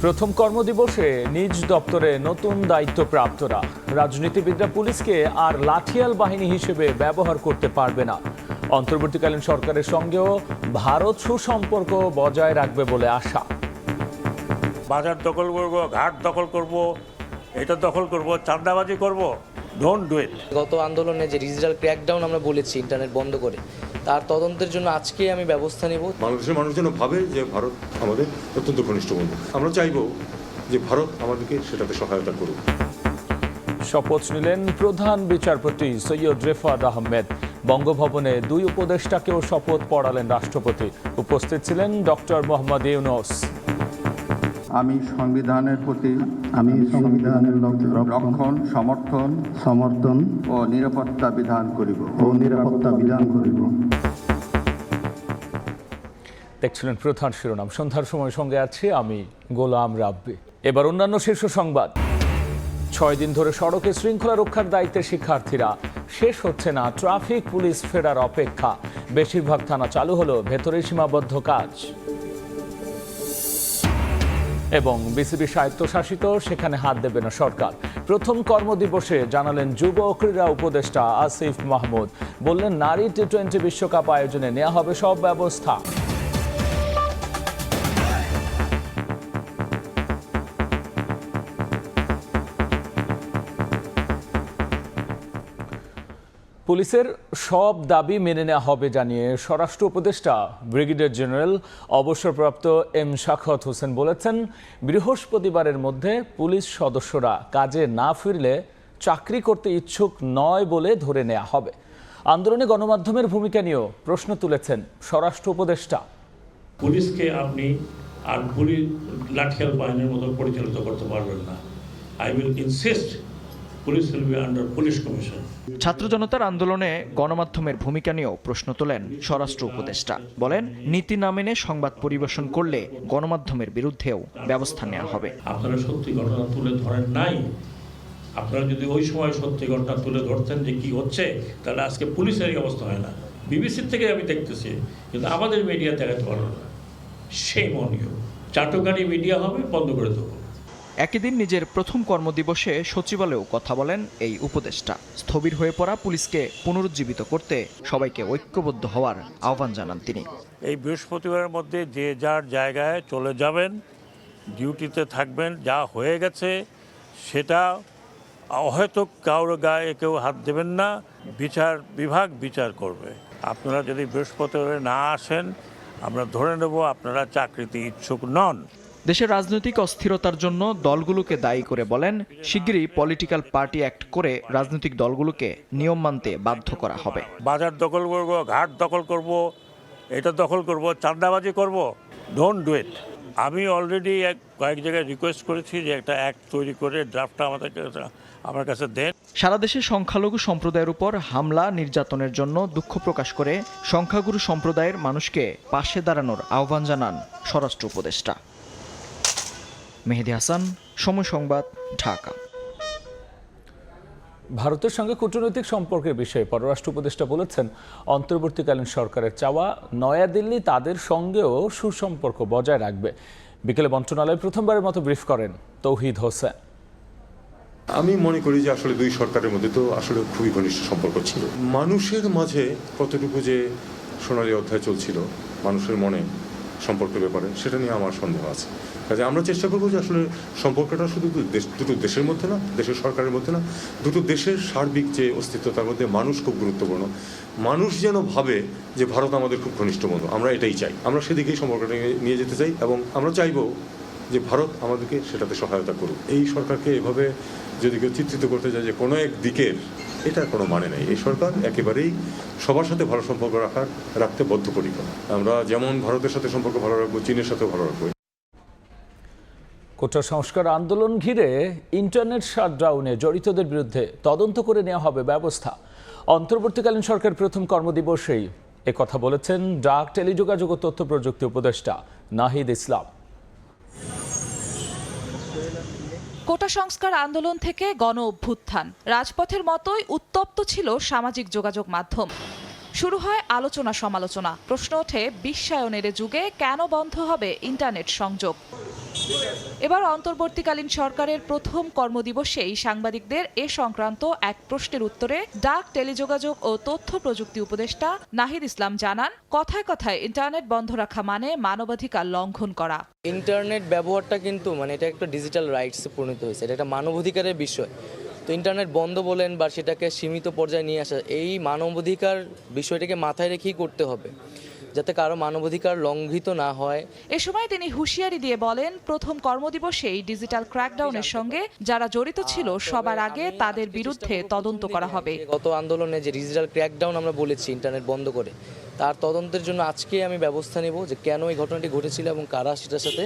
প্রথম কর্মদিবসে নিজ দপ্তরে নতুন দায়িত্বপ্রাপ্তরা। রাজনীতিবিদরা পুলিশকে আর লাঠিয়াল বাহিনী হিসেবে ব্যবহার করতে পারবে না। অন্তর্বর্তীকালীন সরকারের সঙ্গেও ভারত সুসম্পর্ক বজায় রাখবে বলে আশা। বাজার দখল করব, ঘাট দখল করব, এটা দখল করব, চাঁদাবাজি করব, ডোন্ট ডু ইট। গত আন্দোলনে যে ডিজিটাল ক্র্যাকডাউন আমরা বলেছি ইন্টারনেট বন্ধ করে, তার তদন্তের জন্য আজকে আমি ব্যবস্থা নেব। বাংলাদেশের মানুষ যেন ভাবে যে ভারত আমাদের অত্যন্ত ঘনিষ্ঠ বন্ধু। আমরা চাইব যে ভারত আমাদেরকে সেটাতে সহায়তা করুক। শপথ নিলেন প্রধান বিচারপতি সৈয়দ রেফাত আহমেদ। বঙ্গভবনে দুই উপদেষ্টাকেও শপথ পড়ালেন রাষ্ট্রপতি। উপস্থিত ছিলেন ডক্টর মোহাম্মদ ইউনূস। আমি সংবিধানের প্রতি রক্ষণ, সমর্থন ও নিরাপত্তা বিধান করিব। দেখছিলেন প্রধান শিরোনাম। সন্ধ্যার সময় সঙ্গে আছি আমি গোলাম রাব্বি। এবার অন্যান্য শীর্ষ সংবাদ। 6 দিন ধরে সড়কে শৃঙ্খলা রক্ষার দায়িত্বে শিক্ষার্থীরা। শেষ হচ্ছে না ট্রাফিক পুলিশ ফেরার অপেক্ষা। বেশিরভাগ থানা চালু হলো ভেতরে সীমাবদ্ধ কাজ। এবং বিসিবি স্বায়ত্তশাসিত, সেখানে হাত দেবে না সরকার। প্রথম কর্মদিবসে জানালেন যুব ও ক্রীড়া উপদেষ্টা আসিফ মাহমুদ। বললেন নারী টি-20 বিশ্বকাপ আয়োজনে নেওয়া হবে সব ব্যবস্থা। পুলিশের সব দাবি মেনে নেওয়া হবে জানিয়ে স্বরাষ্ট্র উপদেষ্টা ব্রিগেডিয়ার জেনারেল অবসরপ্রাপ্ত এম শাখাওয়াত হোসেন বলেছেন, বৃহস্পতিবারের মধ্যে পুলিশ সদস্যরা কাজে না ফিরলে চাকরি করতে ইচ্ছুক নয় বলে ধরে নেওয়া হবে। আন্দোলনে গণমাধ্যমের ভূমিকা নিয়েও প্রশ্ন তুলেছেন স্বরাষ্ট্র উপদেষ্টা। পুলিশকে আপনি আর পুলিশ লাঠিয়াল বাহিনীর মতো পরিচালিত করতে পারবেন না। I will insist police will be under police commission. ছাত্র জনতার আন্দোলনে গণমাধ্যমের ভূমিকা নিয়েও প্রশ্ন তোলেন স্বরাষ্ট্র উপদেষ্টা। বলেন, নীতি না মেনে সংবাদ পরিবেশন করলে গণমাধ্যমের বিরুদ্ধেও ব্যবস্থা নেওয়া হবে। আপনারা সত্যি ঘটনা তুলে ধরেন নাই। আপনারা যদি ওই সময় সত্যি ঘটনা তুলে ধরতেন যে কি হচ্ছে, তাহলে আজকে পুলিশের এই অবস্থা হয় না। বিবিসির থেকে আমি দেখতেছি, কিন্তু আমাদের মিডিয়া দেখাতে পারল না। সেই মনীয় চাটুকারি মিডিয়া হবে, বন্ধ করে দেবো। একই দিন নিজের প্রথম কর্মদিবসে সচিবালয়েও কথা বলেন এই উপদেষ্টা। স্থবির হয়ে পড়া পুলিশকে পুনরুজ্জীবিত করতে সবাইকে ঐক্যবদ্ধ হওয়ার আহ্বান জানান তিনি। এই বৃহস্পতিবারের মধ্যে যে যার জায়গায় চলে যাবেন, ডিউটিতে থাকবেন। যা হয়ে গেছে সেটা হয়তো কারোর গায়ে কেউ হাত দেবেন না, বিচার বিভাগ বিচার করবে। আপনারা যদি বৃহস্পতিবারে না আসেন, আমরা ধরে নেব আপনারা চাকরিতে ইচ্ছুক নন। দেশের রাজনৈতিক অস্থিরতার জন্য দলগুলোকে দায়ী করে বলেন, শিগগিরই পলিটিক্যাল পার্টি অ্যাক্ট করে রাজনৈতিক দলগুলোকে নিয়ম মানতে বাধ্য করা হবে। বাজার দখল করব, ঘাট দখল করব, এটা দখল করব, চাঁদাবাজি করব, ডোন্ট ডু ইট। আমি অলরেডি কয়েক জায়গায় রিকোয়েস্ট করেছি যে একটা অ্যাক্ট তৈরি করে ড্রাফটটা আমার কাছে দেন। সারা দেশে সংখ্যালঘু সম্প্রদায়ের উপর হামলা নির্যাতনের জন্য দুঃখ প্রকাশ করে সংখ্যাগুরু সম্প্রদায়ের মানুষকে পাশে দাঁড়ানোর আহ্বান জানান স্বরাষ্ট্র উপদেষ্টা। মেহেদী হাসান, সময় সংবাদ, ঢাকা। ভারতের সঙ্গে কূটনৈতিক সম্পর্কের বিষয়ে পররাষ্ট্র উপদেষ্টা বলেছেন, অন্তর্বর্তীকালীন সরকারের চাওয়া নয়াদিল্লি তাদের সঙ্গেও সুসম্পর্ক বজায় রাখবে। বিকেলে মন্ত্রণালয়ে প্রথমবারের মতো ব্রিফ করেন তৌহিদ হোসেন। আমি মনে করি যে আসলে দুই সরকারের মধ্যে তো আসলে খুবই ঘনিষ্ঠ সম্পর্ক ছিল। মানুষের মাঝে কতটুকু যে সোনালী অধ্যায় চলছিল মানুষের মনে সম্পর্কের ব্যাপারে, সেটা নিয়ে আমার সন্দেহ আছে। কাজে আমরা চেষ্টা করবো যে আসলে সম্পর্কটা শুধু দুটো দেশের মধ্যে না, দেশের সরকারের মধ্যে না, দুটো দেশের সার্বিক যে অস্তিত্ব, তার মধ্যে মানুষ খুব গুরুত্বপূর্ণ। মানুষ যেন ভাবে যে ভারত আমাদের খুব ঘনিষ্ঠ বন্ধু। আমরা এটাই চাই, আমরা সেদিকেই সম্পর্কটা নিয়ে যেতে চাই এবং আমরা চাইবো যে ভারত আমাদেরকে সেটাতে সহায়তা করুক। এই সরকারকে এভাবে যদি কেউ চিত্রিত করতে চায় যে কোনো এক দিকের, এটার কোনো মানে নেই। এই সরকার একেবারেই সবার সাথে ভালো সম্পর্ক রাখতে বদ্ধপরিকর। আমরা যেমন ভারতের সাথে সম্পর্ক ভালো রাখবো, চীনের সাথেও ভালো রাখবো। কোটা সংস্কার আন্দোলন ঘিরে ইন্টারনেট শাটডাউনে জড়িতদের বিরুদ্ধে তদন্ত করে নেওয়া হবে ব্যবস্থা। অন্তর্বর্তীকালীন সরকার প্রথম কর্মদিবসেই একথা বলেছেন ডাক, টেলিযোগাযোগ ও তথ্য প্রযুক্তি উপদেষ্টা নাহিদ ইসলাম। কোটা সংস্কার আন্দোলন থেকে গণ অভ্যুত্থান, রাজপথের মতোই উত্তপ্ত ছিল সামাজিক যোগাযোগ মাধ্যম। শুরু হয় আলোচনা সমালোচনা। প্রশ্ন ওঠে, বিশ্বায়নের যুগে কেন বন্ধ হবে ইন্টারনেট সংযোগ? এবার অন্তর্বর্তীকালীন সরকারের প্রথম কর্মদিবসেই সাংবাদিকদের এ সংক্রান্ত এক প্রশ্নের উত্তরে ডাক, টেলিযোগাযোগ ও তথ্য প্রযুক্তি উপদেষ্টা নাহিদ ইসলাম জানান, কথায় কথায় ইন্টারনেট বন্ধ রাখা মানে মানবাধিকার লঙ্ঘন করা। ইন্টারনেট ব্যবহারটা কিন্তু এটা একটা ডিজিটাল রাইটসে পরিণত হয়েছে, এটা একটা মানবাধিকারের বিষয়। তো ইন্টারনেট বন্ধ বলেন বা সেটাকে সীমিত পর্যায়ে নিয়ে আসা, এই মানবাধিকার বিষয়টাকে মাথায় রেখেই করতে হবে, যাতে কারো মানবাধিকার লঙ্ঘিত না হয়। এ সময় তিনি হুঁশিয়ারি দিয়ে বলেন, প্রথম কর্মদিবসেই ডিজিটাল ক্র্যাকডাউনের সঙ্গে যারা জড়িত ছিল সবার আগে তাদের বিরুদ্ধে তদন্ত করা হবে। গত আন্দোলনে যে ডিজিটাল ক্র্যাকডাউন আমরা বলেছি ইন্টারনেট বন্ধ করে, তার তদন্তের জন্য আজকে আমি ব্যবস্থা নেব যে কেন এই ঘটনাটি ঘটেছিল এবং কারা সেটার সাথে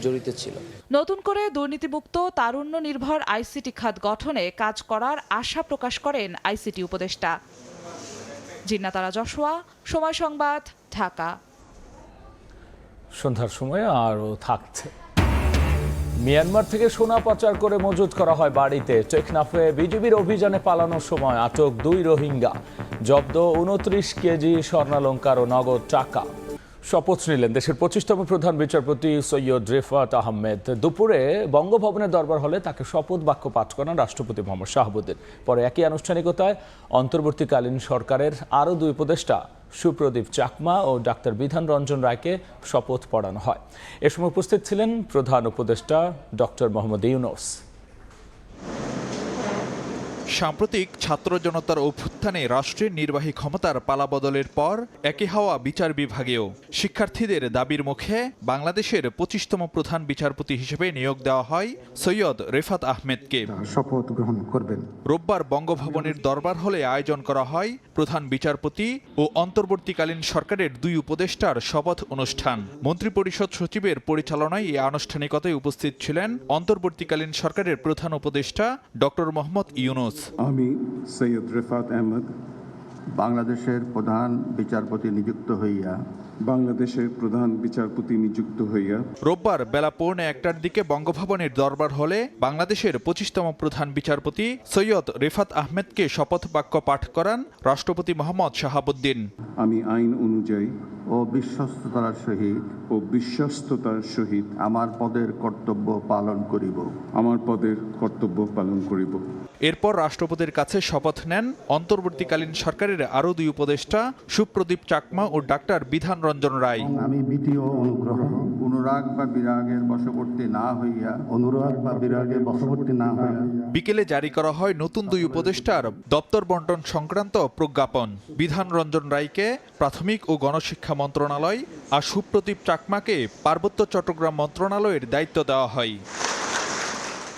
জড়িত ছিল। নতুন করে দুর্নীতিমুক্ত তারুণ্য নির্ভর আইসিটি খাত গঠনে কাজ করার আশা প্রকাশ করেন আইসিটি উপদেষ্টা। জিন্নাতারা জশোয়া, সময় সংবাদ, ঢাকা। সন্ধ্যার সময় আরও থাকছে। মিয়ানমার থেকে সোনা পাচার করে মজুত করা হয় বাড়িতে। টেকনাফে বিজিবির অভিযানে পালানোর সময় আটক 2 রোহিঙ্গা। জব্দ 29 কেজি স্বর্ণালংকার ও নগদ টাকা। শপথ নিলেন দেশের 25তম প্রধান বিচারপতি সৈয়দ রেফাত আহমেদ। দুপুরে বঙ্গভবনের দরবার হলে তাকে শপথ বাক্য পাঠ করান রাষ্ট্রপতি মোহাম্মদ শাহাবুদ্দিন। পরে একই আনুষ্ঠানিকতায় অন্তর্বর্তীকালীন সরকারের আরও 2 উপদেষ্টা সুপ্রদীপ চাকমা ও ডাক্তার বিধান রঞ্জন রায়কে শপথ পড়ানো হয়। এ সময় উপস্থিত ছিলেন প্রধান উপদেষ্টা ডক্টর মোহাম্মদ ইউনূস। সাম্প্রতিক ছাত্র জনতার অভ্যুত্থানে রাষ্ট্রের নির্বাহী ক্ষমতার পালাবদলের পর একই হাওয়া বিচার বিভাগেও। শিক্ষার্থীদের দাবির মুখে বাংলাদেশের 25তম প্রধান বিচারপতি হিসেবে নিয়োগ দেওয়া হয় সৈয়দ রেফাত আহমেদকে। শপথ গ্রহণ করবেন। রোববার বঙ্গভবনের দরবার হলে আয়োজন করা হয় প্রধান বিচারপতি ও অন্তর্বর্তীকালীন সরকারের 2 উপদেষ্টার শপথ অনুষ্ঠান। মন্ত্রিপরিষদ সচিবের পরিচালনায় এই আনুষ্ঠানিকতায় উপস্থিত ছিলেন অন্তর্বর্তীকালীন সরকারের প্রধান উপদেষ্টা ডক্টর মোহাম্মদ ইউনূস। আমি সৈয়দ রেফাত আহমেদ বাংলাদেশের প্রধান বিচারপতি নিযুক্ত হইয়া রোববার বেলা 1:15টার দিকে বঙ্গভবনের দরবার হলে বাংলাদেশের 25তম প্রধান বিচারপতি সৈয়দ রেফাত আহমেদকে শপথ বাক্য পাঠ করান রাষ্ট্রপতি মোহাম্মদ শাহাবুদ্দিন। আমি আইন অনুযায়ী ও বিশ্বস্ততার সহিত আমার পদের কর্তব্য পালন করিব। এরপর রাষ্ট্রপতির কাছে শপথ নেন অন্তর্বর্তীকালীন সরকারের আরও 2 উপদেষ্টা সুপ্রদীপ চাকমা ও ডাক্তার বিধান রঞ্জন রায়। আমি ভীতিও অনুরাগ বা বিরাগের বশবর্তী না হইয়া বিকেলে জারি করা হয় নতুন 2 উপদেষ্টার দপ্তর বন্টন সংক্রান্ত প্রজ্ঞাপন। বিধান রঞ্জন রায়কে প্রাথমিক ও গণশিক্ষা মন্ত্রণালয় আর সুপ্রদীপ চাকমাকে পার্বত্য চট্টগ্রাম মন্ত্রণালয়ের দায়িত্ব দেওয়া হয়।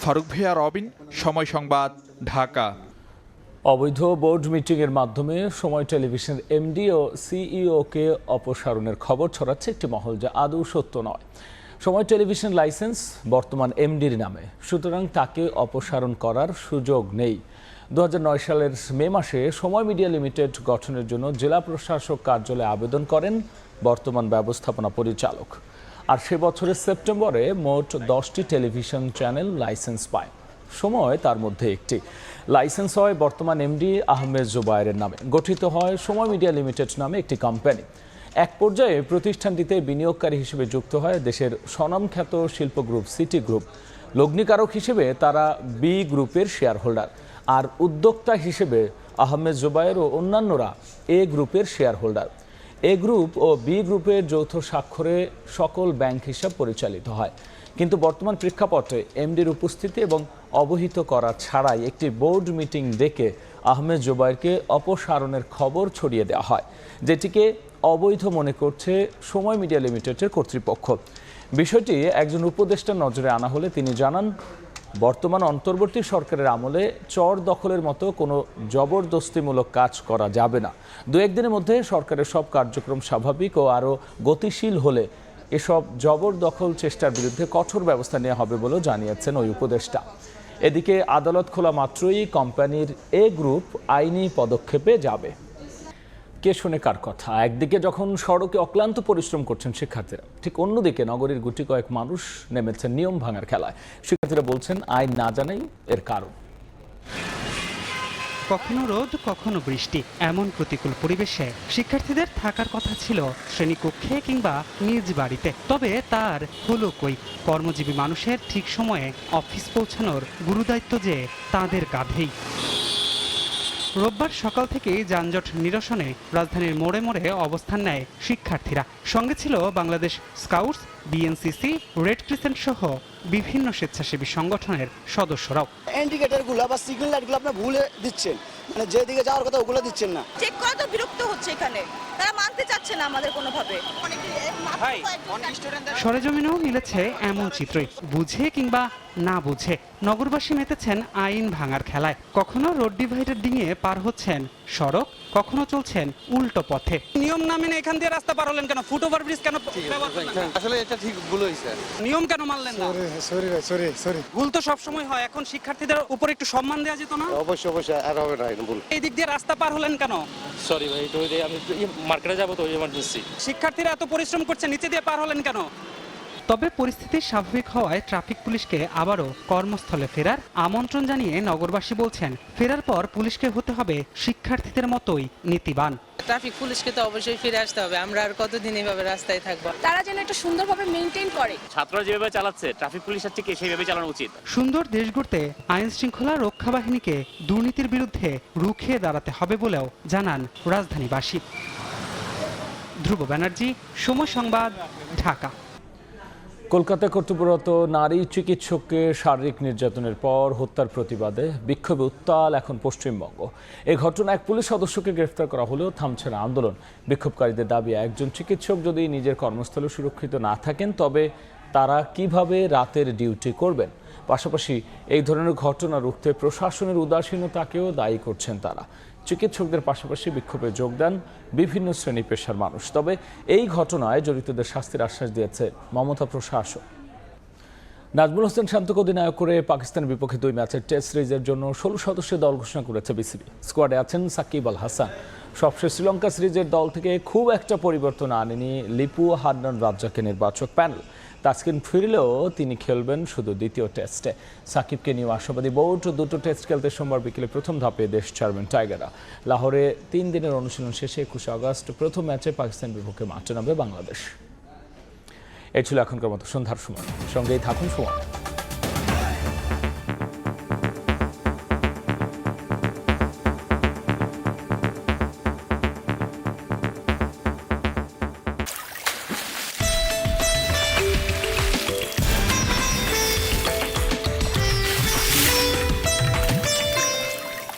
ফারুক ভিয়া, রবিন, সময় সংবাদ, ঢাকা। অবৈধ বোর্ড মিটিংয়ের মাধ্যমে সময় টেলিভিশন এমডি ও সিইওকে অপসারণের খবর ছড়াচ্ছে একটি মহল, যা আদৌ সত্য নয়। সময় টেলিভিশন লাইসেন্স বর্তমান এমডির নামে, সুতরাং তাকে অপসারণ করার সুযোগ নেই। 2009 সালের মে মাসে সময় মিডিয়া লিমিটেড গঠনের জন্য জেলা প্রশাসক কার্যালয়ে আবেদন করেন বর্তমান ব্যবস্থাপনা পরিচালক। আর সে বছরের সেপ্টেম্বরে মোট 10টি টেলিভিশন চ্যানেল লাইসেন্স পায়। সময় তার মধ্যে একটি। লাইসেন্স হয় বর্তমান এমডি আহমেদ জুবায়েরের নামে। গঠিত হয় সময় মিডিয়া লিমিটেড নামে একটি কোম্পানি। এক পর্যায়ে প্রতিষ্ঠানটিতে বিনিয়োগকারী হিসেবে যুক্ত হয় দেশের স্বনামখ্যাত শিল্প গ্রুপ সিটি গ্রুপ। লগ্নিকারক হিসেবে তারা বি গ্রুপের শেয়ার হোল্ডার, আর উদ্যোক্তা হিসেবে আহমেদ জুবায়ের ও অন্যান্যরা এ গ্রুপের শেয়ার হোল্ডার। এ গ্রুপ ও বি গ্রুপের যৌথ স্বাক্ষরে সকল ব্যাংক হিসাব পরিচালিত হয়। কিন্তু বর্তমান প্রেক্ষাপটে এমডির উপস্থিতি এবং অবহিত করা ছাড়াই একটি বোর্ড মিটিং ডেকে আহমেদ জুবায়েরকে অপসারণের খবর ছড়িয়ে দেওয়া হয়, যেটিকে অবৈধ মনে করছে সময় মিডিয়া লিমিটেডের কর্তৃপক্ষ। বিষয়টি একজন উপদেষ্টার নজরে আনা হলে তিনি জানান, বর্তমান অন্তর্বর্তী সরকারের আমলে চর দখলের মতো কোনো জবরদস্তিমূলক কাজ করা যাবে না। 2-1 দিনের মধ্যে সরকারের সব কার্যক্রম স্বাভাবিক ও আরও গতিশীল হলে এসব জবরদখল চেষ্টার বিরুদ্ধে কঠোর ব্যবস্থা নেওয়া হবে বলেও জানিয়েছেন ওই উপদেষ্টা। এদিকে আদালত খোলা মাত্রই কোম্পানির এ গ্রুপ আইনি পদক্ষেপে যাবে। কে শুনে কার কথা? একদিকে যখন সড়কে অক্লান্ত পরিশ্রম করছেন শিক্ষার্থীরা, ঠিক অন্যদিকে নগরীর গুটি কয়েক মানুষ নেমেছেন নিয়ম ভাঙার খেলায়। শিক্ষার্থীরা বলছেন আইন না জানাই এর কারণ। কখনো রোদ কখনো বৃষ্টি, এমন প্রতিকূল পরিবেশে শিক্ষার্থীদের থাকার কথা ছিল শ্রেণীকক্ষে কিংবা নিজ বাড়িতে। তবে তার হলো কই? কর্মজীবী মানুষের ঠিক সময়ে অফিস পৌঁছানোর গুরুদায়িত্ব যে তাদের কাঁধেই। রোববার সকাল থেকেই যানজট নিরসনে রাজধানীর মোড়ে মোড়ে অবস্থান নেয় শিক্ষার্থীরা। সঙ্গে ছিল Bangladesh scouts, BNCC, red crescent সহ বিভিন্ন স্বেচ্ছাসেবী সংগঠনের সদস্যরাও। ইন্ডিকেটরগুলো বা সিগন্যাল লাইটগুলো আপনারা ভুলে দিচ্ছেন, মানে যেদিকে যাওয়ার কথা ওগুলো দিচ্ছেন না। চেক করা তো বিরক্ত হচ্ছে, এখানে তারা মানতে চাচ্ছে না আমাদের কোনোভাবে। সরেজমিনেও মিলেছে এমন চিত্রই। বুঝে কিংবা না বুঝে নগরবাসী মেতেছেন আইন ভাঙার খেলায়। কখনো রোড ডিভাইডার ডিঙিয়ে পার হচ্ছেন সড়ক, কখনো চলছেন উল্টো পথে। নিয়ম না মেনে এখান দিয়ে রাস্তা পার হলেন কেন? ফুট ওভারব্রিজ কেন? আসলে এটা ঠিক ভুল হয়েছে। নিয়ম কেন মানলেন না? ভুল তো সবসময় হয়, এখন শিক্ষার্থীদের উপর একটু সম্মান দেওয়া যেত না? অবশ্যই আর হবে না ভুল। এই দিক দিয়ে রাস্তা পার হলেন কেন? সরি ভাই, তো আমি মার্কেটে যাবো তো ইমার্জেন্সি। শিক্ষার্থীরা এত পরিশ্রম করছে, নিচে দিয়ে পার হলেন কেন? তবে পরিস্থিতি স্বাভাবিক হওয়ায় ট্রাফিক পুলিশকে আবারও কর্মস্থলে ফেরার আমন্ত্রণ জানিয়ে নগরবাসী বলছেন, ফেরার পর পুলিশকে হতে হবে শিক্ষার্থীদের মতোই নীতিবান। ট্রাফিক পুলিশকে তো অবশ্যই ফিরে আসতে হবে, আমরা আর কতদিন এইভাবে রাস্তায় থাকবো? তারা যেন একটু সুন্দরভাবে মেইনটেইন করে। ছাত্ররা যেভাবে চালাচ্ছে ট্রাফিক পুলিশের থেকে সেইভাবে চালানো উচিত। সুন্দর দেশ গড়তে আইন শৃঙ্খলা রক্ষা বাহিনীকে দুর্নীতির বিরুদ্ধে রুখে দাঁড়াতে হবে বলেও জানান রাজধানীবাসী। ধ্রুব ব্যানার্জি, সময় সংবাদ, ঢাকা। কলকাতায় কর্তব্যরত নারী চিকিৎসককে শারীরিক নির্যাতনের পর হত্যার প্রতিবাদে বিক্ষোভে উত্তাল এখন পশ্চিমবঙ্গ। এই ঘটনা এক পুলিশ সদস্যকে গ্রেফতার করা হলেও থামছে না আন্দোলন। বিক্ষোভকারীদের দাবি, একজন চিকিৎসক যদি নিজের কর্মস্থলে সুরক্ষিত না থাকেন তবে তারা কিভাবে রাতের ডিউটি করবেন। পাশাপাশি এই ধরনের ঘটনা রুখতে প্রশাসনের উদাসীনতাকেও দায়ী করছেন তারা। চিকিৎসকদের পাশাপাশি বিক্ষোভে যোগ দেন বিভিন্ন শ্রেণী পেশার মানুষ। তবে এই ঘটনায় জড়িতদের শাস্তির আশ্বাস দিয়েছে মমতা প্রশাসন। নাজমুল হোসেন শান্তকে অধিনায়ক করে পাকিস্তানের বিপক্ষে 2 ম্যাচের টেস্ট সিরিজের জন্য 16 সদস্যের দল ঘোষণা করেছে বিসিবি। স্কোয়াডে আছেন সাকিব আল হাসান। সবশেষ শ্রীলঙ্কা সিরিজের দল থেকে খুব একটা পরিবর্তন আনেনি লিপু হান্নান রাজ্জাককে নির্বাচক প্যানেল। তাসকিন ফিরলেও তিনি খেলবেন শুধু দ্বিতীয় টেস্টে। সাকিবকে নিয়ে আশাবাদী বোর্ড। 2টো টেস্ট খেলতে সোমবার বিকেলে প্রথম ধাপে দেশ ছাড়বেন টাইগাররা। লাহোরে 3 দিনের অনুশীলন শেষে 21 আগস্ট প্রথম ম্যাচে পাকিস্তানের বিপক্ষে মাঠে নামবে বাংলাদেশ। এই ছিল এখনকার মতো সন্ধ্যার সময়। সঙ্গেই থাকুন সময়।